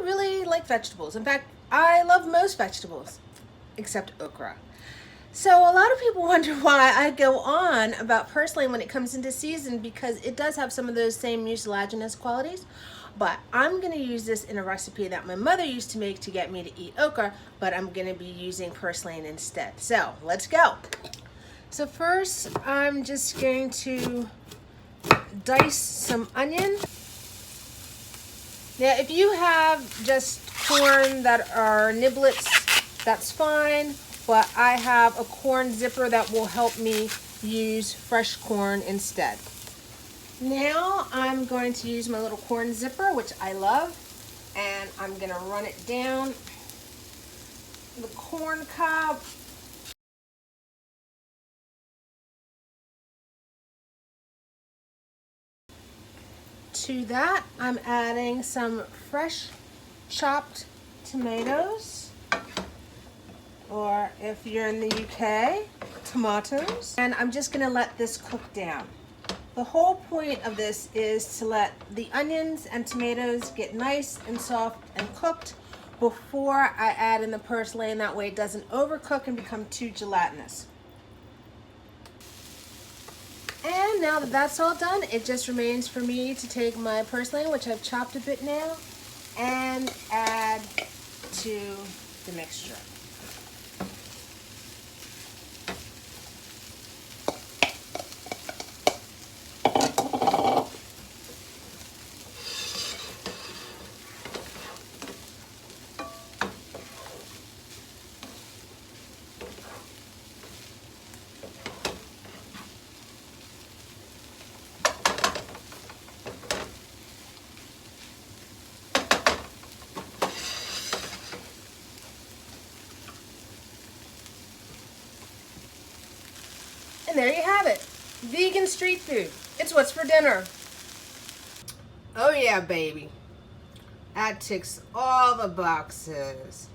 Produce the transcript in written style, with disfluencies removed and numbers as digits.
really like vegetables. In fact, I love most vegetables except okra. So a lot of people wonder why I go on about purslane when it comes into season, because it does have some of those same mucilaginous qualities. But I'm going to use this in a recipe that my mother used to make to get me to eat okra, but I'm going to be using purslane instead. So let's go. So first I'm just going to dice some onion. Now if you have just corn that are niblets, that's fine, but I have a corn zipper that will help me use fresh corn instead. Now I'm going to use my little corn zipper, which I love, and I'm going to run it down the corn cob. To that, I'm adding some fresh chopped tomatoes, or if you're in the UK, tomatoes. And I'm just going to let this cook down. The whole point of this is to let the onions and tomatoes get nice and soft and cooked before I add in the purslane. That way it doesn't overcook and become too gelatinous. And now that that's all done, it just remains for me to take my purslane, which I've chopped a bit now, and add to the mixture. And there you have it. Vegan street food. It's what's for dinner. Oh yeah, baby. That ticks all the boxes.